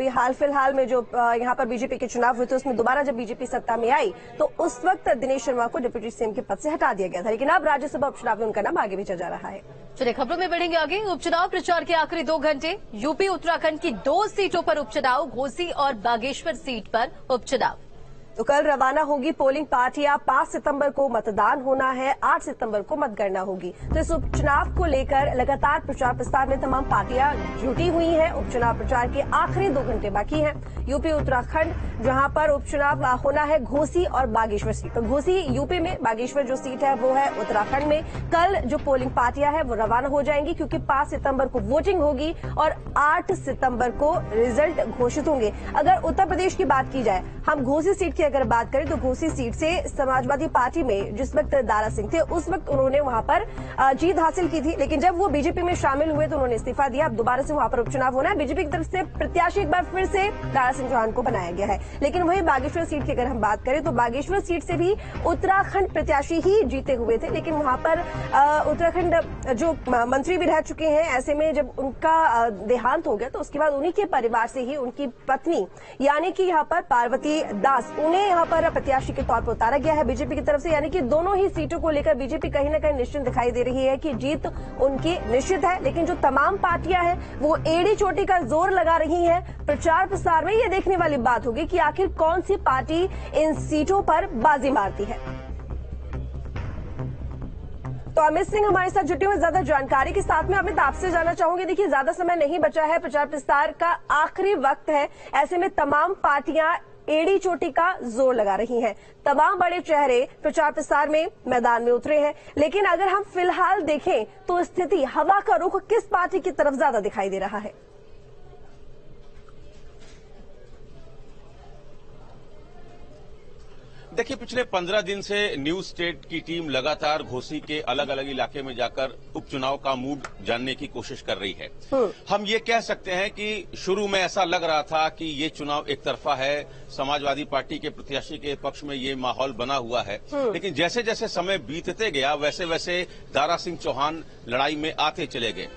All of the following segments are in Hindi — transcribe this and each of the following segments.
अभी हाल फिलहाल में जो यहाँ पर बीजेपी के चुनाव हुए थे उसमें दोबारा जब बीजेपी सत्ता में आई तो उस वक्त दिनेश शर्मा को डिप्टी सीएम के पद से हटा दिया गया था, लेकिन अब राज्यसभा उपचुनाव में उनका नाम आगे भेजा जा रहा है। चलिए खबरों में बढ़ेंगे आगे। उपचुनाव प्रचार के आखिरी 2 घंटे, यूपी उत्तराखंड की 2 सीटों पर उपचुनाव, घोसी और बागेश्वर सीट पर उपचुनाव। तो कल रवाना होगी पोलिंग पार्टियां, 5 सितंबर को मतदान होना है, 8 सितंबर को मतगणना होगी। तो इस उपचुनाव को लेकर लगातार प्रचार प्रसार में तमाम पार्टियां जुटी हुई हैं। उपचुनाव प्रचार के आखिरी 2 घंटे बाकी हैं। यूपी उत्तराखंड जहां पर उपचुनाव होना है घोसी और बागेश्वर सीट, तो घोसी यूपी में, बागेश्वर जो सीट है वो है उत्तराखंड में। कल जो पोलिंग पार्टियां हैं वो रवाना हो जाएंगी क्योंकि 5 सितंबर को वोटिंग होगी और 8 सितंबर को रिजल्ट घोषित होंगे। अगर उत्तर प्रदेश की बात की जाए, हम घोसी सीट की अगर बात करें तो घोसी सीट से समाजवादी पार्टी में जिस वक्त दारा सिंह थे उस वक्त उन्होंने वहां पर जीत हासिल की थी, लेकिन जब वो बीजेपी में शामिल हुए तो उन्होंने इस्तीफा दिया। अब दोबारा से वहां पर उपचुनाव होना है। बीजेपी की तरफ से प्रत्याशी एक बार फिर से दारा सिंह चौहान को बनाया गया है। लेकिन वहीं बागेश्वर सीट की अगर हम बात करें तो बागेश्वर सीट से भी उत्तराखंड प्रत्याशी ही जीते हुए थे, लेकिन वहां पर उत्तराखंड जो मंत्री भी रह चुके हैं, ऐसे में जब उनका देहांत हो गया तो उसके बाद उन्हीं के परिवार से ही उनकी पत्नी यानी कि यहाँ पर पार्वती दास, उन्हें यहाँ पर प्रत्याशी के तौर पर उतारा गया है बीजेपी की तरफ से। यानी कि दोनों ही सीटों को लेकर बीजेपी कहीं न कहीं निश्चित दिखाई दे रही है कि जीत उनकी निश्चित है, लेकिन जो तमाम पार्टियां हैं वो एड़ी चोटी का जोर लगा रही हैं। प्रचार प्रसार में ये देखने वाली बात होगी कि आखिर कौन सी पार्टी इन सीटों पर बाजी मारती है। तो अमित सिंह हमारे साथ जुटे हुए ज्यादा जानकारी के साथ में। अमित, आपसे जानना चाहूंगी, देखिए ज्यादा समय नहीं बचा है, प्रचार प्रसार का आखिरी वक्त है, ऐसे में तमाम पार्टियां एड़ी चोटी का जोर लगा रही हैं। तमाम बड़े चेहरे प्रचार प्रसार में मैदान में उतरे हैं, लेकिन अगर हम फिलहाल देखें तो स्थिति, हवा का रुख किस पार्टी की तरफ ज्यादा दिखाई दे रहा है? देखिए, पिछले 15 दिन से न्यूज स्टेट की टीम लगातार घोसी के अलग अलग इलाके में जाकर उपचुनाव का मूड जानने की कोशिश कर रही है। हम ये कह सकते हैं कि शुरू में ऐसा लग रहा था कि ये चुनाव एक तरफा है, समाजवादी पार्टी के प्रत्याशी के पक्ष में ये माहौल बना हुआ है, लेकिन जैसे जैसे समय बीतते गया वैसे वैसे दारा सिंह चौहान लड़ाई में आते चले गए।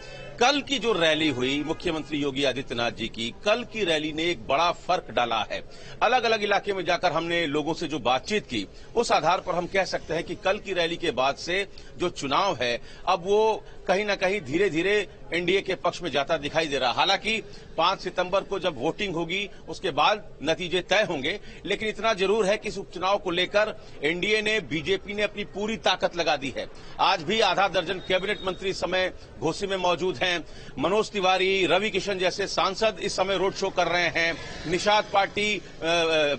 कल की जो रैली हुई मुख्यमंत्री योगी आदित्यनाथ जी की, कल की रैली ने एक बड़ा फर्क डाला है। अलग अलग इलाके में जाकर हमने लोगों से जो बातचीत की, उस आधार पर हम कह सकते हैं कि कल की रैली के बाद से जो चुनाव है अब वो कहीं न कहीं धीरे धीरे एनडीए के पक्ष में जाता दिखाई दे रहा। हालांकि 5 सितंबर को जब वोटिंग होगी उसके बाद नतीजे तय होंगे, लेकिन इतना जरूर है कि इस उपचुनाव को लेकर एनडीए ने, बीजेपी ने अपनी पूरी ताकत लगा दी है। आज भी आधा दर्जन कैबिनेट मंत्री इस समय घोसी में मौजूद हैं। मनोज तिवारी, रवि किशन जैसे सांसद इस समय रोड शो कर रहे हैं। निषाद पार्टी,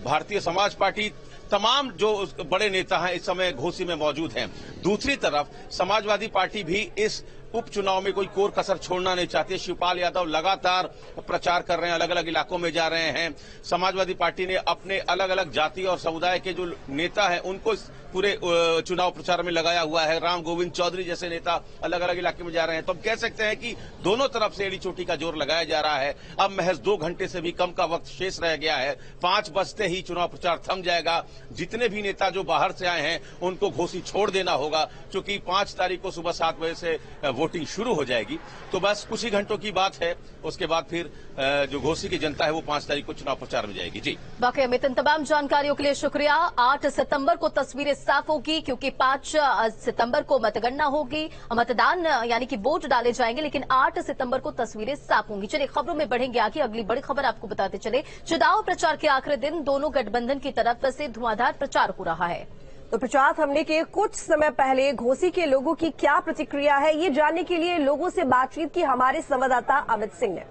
भारतीय समाज पार्टी, तमाम जो बड़े नेता हैं इस समय घोसी में मौजूद हैं। दूसरी तरफ समाजवादी पार्टी भी इस उपचुनाव में कोई कोर कसर छोड़ना नहीं चाहती। शिवपाल यादव लगातार प्रचार कर रहे हैं, अलग अलग इलाकों में जा रहे हैं। समाजवादी पार्टी ने अपने अलग अलग जाति और समुदाय के जो नेता हैं उनको पूरे चुनाव प्रचार में लगाया हुआ है। राम गोविंद चौधरी जैसे नेता अलग अलग इलाके में जा रहे हैं। तो हम कह सकते हैं कि दोनों तरफ से एड़ी चोटी का जोर लगाया जा रहा है। अब महज 2 घंटे से भी कम का वक्त शेष रह गया है। 5 बजते ही चुनाव प्रचार थम जाएगा। जितने भी नेता जो बाहर से आए हैं उनको घोसी छोड़ देना होगा, क्योंकि 5 तारीख को सुबह 7 बजे से वोटिंग शुरू हो जाएगी। तो बस कुछ ही घंटों की बात है, उसके बाद फिर जो घोसी की जनता है वो 5 तारीख को चुनाव प्रचार में जाएगी। जी बाकी अमित, इन तमाम जानकारियों के लिए शुक्रिया। 8 सितंबर को तस्वीरें साफ होगी क्योंकि 5 सितंबर को मतगणना होगी, मतदान यानी कि वोट डाले जाएंगे, लेकिन 8 सितंबर को तस्वीरें साफ होंगी। चलिए खबरों में बढ़ेंगे आगे। अगली बड़ी खबर आपको बताते चले, चुनाव प्रचार के आखिरी दिन दोनों गठबंधन की तरफ से धुआंधार प्रचार हो रहा है। तो प्रचार थमने के कुछ समय पहले घोसी के लोगों की क्या प्रतिक्रिया है, ये जानने के लिए लोगों से बातचीत की हमारे संवाददाता अमित सिंह ने।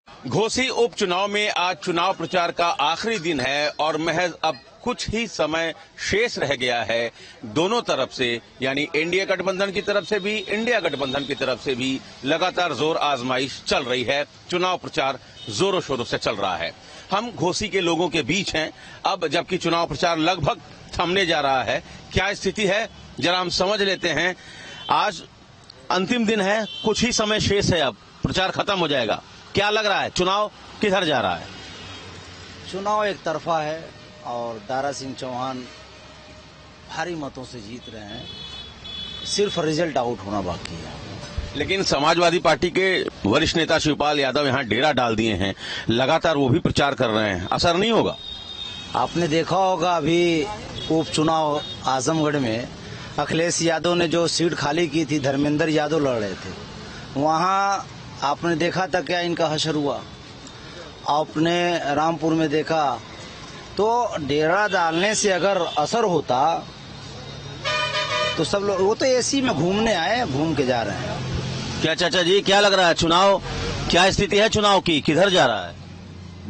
घोसी उपचुनाव में आज चुनाव प्रचार का आखिरी दिन है और महज अब कुछ ही समय शेष रह गया है। दोनों तरफ से यानी एनडीए गठबंधन की तरफ से भी, इंडिया गठबंधन की तरफ से भी लगातार जोर आजमाइश चल रही है। चुनाव प्रचार जोरों शोरों से चल रहा है। हम घोसी के लोगों के बीच हैं अब, जबकि चुनाव प्रचार लगभग थमने जा रहा है। क्या स्थिति है जरा हम समझ लेते हैं। आज अंतिम दिन है, कुछ ही समय शेष है, अब प्रचार खत्म हो जाएगा। क्या लग रहा है, चुनाव किधर जा रहा है? चुनाव एक तरफा है और दारा सिंह चौहान भारी मतों से जीत रहे हैं। सिर्फ रिजल्ट आउट होना बाकी है। लेकिन समाजवादी पार्टी के वरिष्ठ नेता शिवपाल यादव यहाँ डेरा डाल दिए हैं, लगातार वो भी प्रचार कर रहे हैं, असर नहीं होगा? आपने देखा होगा अभी उपचुनाव आजमगढ़ में अखिलेश यादव ने जो सीट खाली की थी, धर्मेंद्र यादव लड़ रहे थे, वहाँ आपने देखा था क्या इनका हशर हुआ? आपने रामपुर में देखा। तो डेरा डालने से अगर असर होता तो सब लोग, वो तो एसी में घूमने आए, घूम के जा रहे हैं। क्या चाचा जी, क्या लग रहा है, चुनाव क्या स्थिति है चुनाव की, किधर जा रहा है?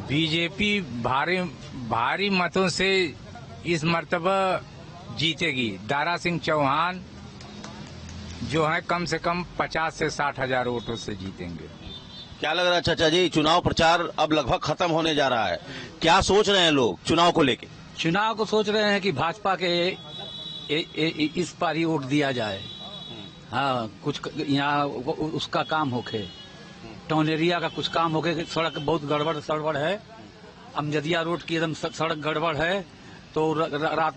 बीजेपी भारी मतों से इस मर्तबा जीतेगी। दारा सिंह चौहान जो है कम से कम 50 से 60 हजार वोटों से जीतेंगे। क्या लग रहा है चाचा जी, चुनाव प्रचार अब लगभग खत्म होने जा रहा है, क्या सोच रहे हैं लोग चुनाव को लेके? चुनाव को सोच रहे हैं कि भाजपा के इस पार ही वोट दिया जाए। हाँ, कुछ यहाँ उसका काम होके, टाउन एरिया का कुछ काम होके। सड़क बहुत गड़बड़ सड़बड़ है, अमजदिया रोड की एकदम सड़क गड़बड़ है। तो रात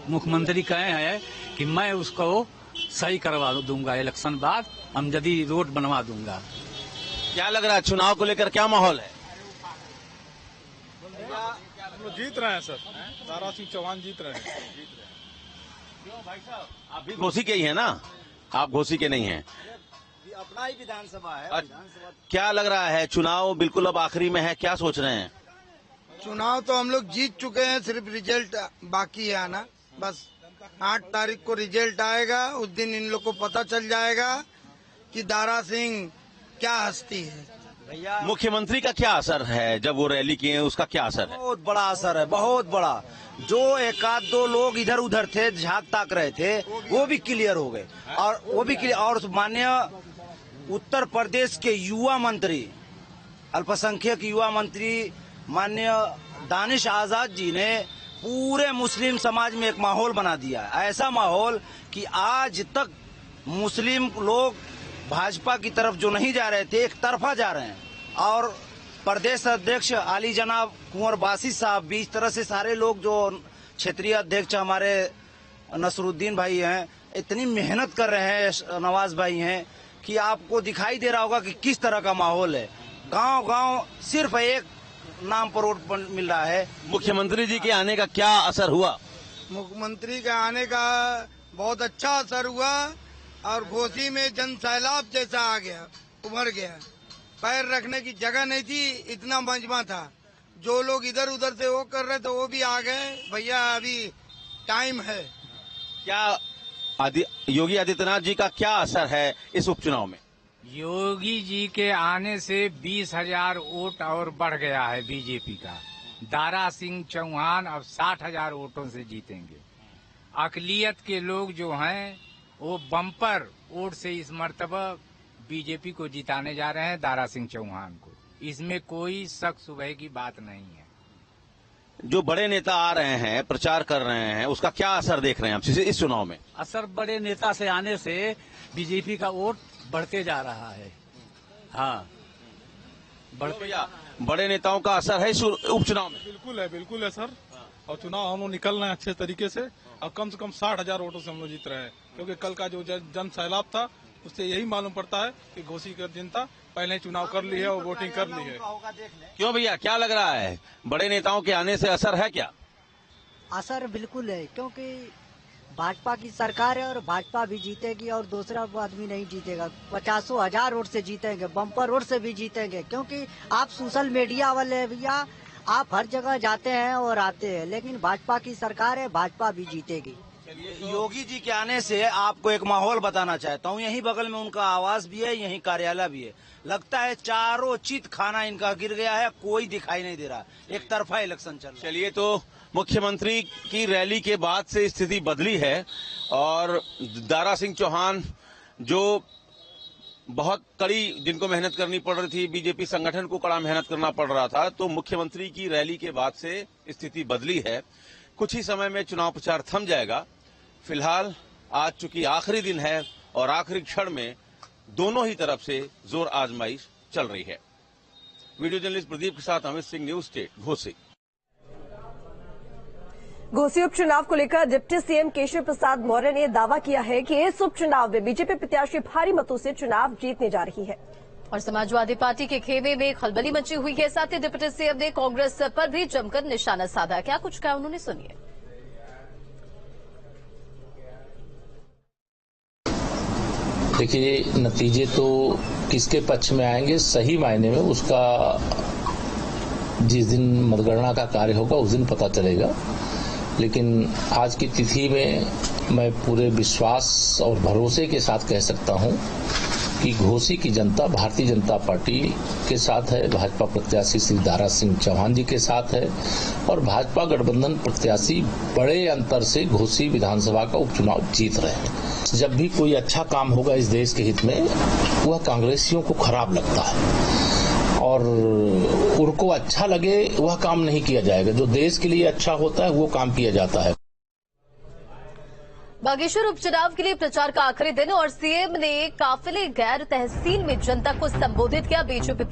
मुख्यमंत्री कहे हैं कि मैं उसको सही करवा दूंगा, इलेक्शन बाद अमजदी रोड बनवा दूंगा। क्या लग रहा है चुनाव को लेकर क्या माहौल है? जीत रहे हैं सर, दारा सिंह चौहान जीत रहे हैं। क्यों भाई साहब, आप भी घोसी के ही है ना? आप घोसी के नहीं हैं? अपना ही विधानसभा है। क्या लग रहा है, चुनाव बिल्कुल अब आखिरी में है, क्या सोच रहे हैं? चुनाव तो हम लोग जीत चुके हैं, सिर्फ रिजल्ट बाकी है आना। बस 8 तारीख को रिजल्ट आएगा, उस दिन इन लोग को पता चल जाएगा कि दारा सिंह क्या हस्ती है। भैया, मुख्यमंत्री का क्या असर है, जब वो रैली किए उसका क्या असर है? बहुत बड़ा असर है, बहुत बड़ा। जो 1-2 लोग इधर उधर थे, झांक ताक रहे थे, वो भी क्लियर हो गए। और वो भी क्लियर। और माननीय उत्तर प्रदेश के युवा मंत्री, अल्पसंख्यक युवा मंत्री माननीय दानिश आजाद जी ने पूरे मुस्लिम समाज में एक माहौल बना दिया है। ऐसा माहौल कि आज तक मुस्लिम लोग भाजपा की तरफ जो नहीं जा रहे थे, एक तरफा जा रहे हैं। और प्रदेश अध्यक्ष आली जनाब कुंवर बासी साहब भी, इस तरह से सारे लोग, जो क्षेत्रीय अध्यक्ष हमारे नसरुद्दीन भाई हैं, इतनी मेहनत कर रहे हैं, नवाज भाई हैं, कि आपको दिखाई दे रहा होगा कि किस तरह का माहौल है। गांव गांव सिर्फ एक नाम पर वोट मिल रहा है। मुख्यमंत्री जी के आने का क्या असर हुआ? मुख्यमंत्री के आने का बहुत अच्छा असर हुआ और घोसी में जन सैलाब जैसा आ गया, उभर गया। पैर रखने की जगह नहीं थी, इतना मजमा था। जो लोग इधर उधर से वो कर रहे थे वो भी आ गए। भैया अभी टाइम है। क्या योगी आदित्यनाथ जी का क्या असर है इस उपचुनाव में? योगी जी के आने से 20,000 वोट और बढ़ गया है बीजेपी का। दारा सिंह चौहान अब 60,000 वोटों से जीतेंगे। अकलियत के लोग जो हैं वो बम्पर वोट से इस मर्तबा बीजेपी को जिताने जा रहे हैं, दारा सिंह चौहान को। इसमें कोई शक सुबह की बात नहीं है। जो बड़े नेता आ रहे हैं, प्रचार कर रहे हैं, उसका क्या असर देख रहे हैं आप इस चुनाव में? असर बड़े नेता से आने से बीजेपी का वोट बढ़ते जा रहा है। हाँ, भैया, बड़े नेताओं का असर है इस उपचुनाव में? बिल्कुल है सर। और चुनाव हम लोग निकल रहे हैं अच्छे तरीके से, और कम से कम 60,000 वोटों से हम लोग जीत रहे हैं। क्योंकि कल का जो जन सैलाब था, उससे यही मालूम पड़ता है कि घोसी की जनता पहले चुनाव कर ली है और वोटिंग कर ली है। क्यों भैया, क्या लग रहा है, बड़े नेताओं के आने से असर है क्या? असर बिल्कुल है, क्योंकि भाजपा की सरकार है और भाजपा भी जीतेगी और दूसरा आदमी नहीं जीतेगा। 50,000 वोट से जीतेंगे, बम्पर वोट से भी जीतेंगे। क्योंकि आप सोशल मीडिया वाले भैया, आप हर जगह जाते हैं और आते हैं, लेकिन भाजपा की सरकार है, भाजपा भी जीतेगी। योगी जी के आने से आपको एक माहौल बताना चाहता हूँ। यहीं बगल में उनका आवास भी है, यहीं कार्यालय भी है। लगता है चारों चित खाना इनका गिर गया है, कोई दिखाई नहीं दे रहा, एक तरफा इलेक्शन चल रहा है। चलिए, तो मुख्यमंत्री की रैली के बाद से स्थिति बदली है और दारा सिंह चौहान, जो बहुत कड़ी, जिनको मेहनत करनी पड़ रही थी, बीजेपी संगठन को कड़ा मेहनत करना पड़ रहा था, तो मुख्यमंत्री की रैली के बाद से स्थिति बदली है। कुछ ही समय में चुनाव प्रचार थम जाएगा। फिलहाल आज चूंकि आखिरी दिन है और आखिरी क्षण में दोनों ही तरफ से जोर आजमाइश चल रही है। वीडियो जर्नलिस्ट प्रदीप के साथ अमित सिंह, न्यूज स्टेट, घोसी। घोसी उपचुनाव को लेकर डिप्टी सीएम केशव प्रसाद मौर्य ने दावा किया है कि इस उपचुनाव में बीजेपी प्रत्याशी भारी मतों से चुनाव जीतने जा रही है। और समाजवादी पार्टी के खेमे में खलबली मची हुई है। साथ ही डिप्टी सीएम ने कांग्रेस पर भी जमकर निशाना साधा। क्या कुछ कहा उन्होंने, सुनिए। देखिए, नतीजे तो किसके पक्ष में आएंगे, सही मायने में उसका जिस दिन मतगणना का कार्य होगा उस दिन पता चलेगा। लेकिन आज की तिथि में मैं पूरे विश्वास और भरोसे के साथ कह सकता हूं कि घोसी की जनता भारतीय जनता पार्टी के साथ है, भाजपा प्रत्याशी श्री दारा सिंह चौहान जी के साथ है और भाजपा गठबंधन प्रत्याशी बड़े अंतर से घोसी विधानसभा का उपचुनाव जीत रहे हैं। जब भी कोई अच्छा काम होगा इस देश के हित में, वह कांग्रेसियों को खराब लगता है और उनको अच्छा लगे वह काम नहीं किया जाएगा। जो देश के लिए अच्छा होता है वो काम किया जाता है। बागेश्वर उपचुनाव के लिए प्रचार का आखिरी दिन और सीएम ने काफिले गैर तहसील में जनता को संबोधित किया। बीजेपी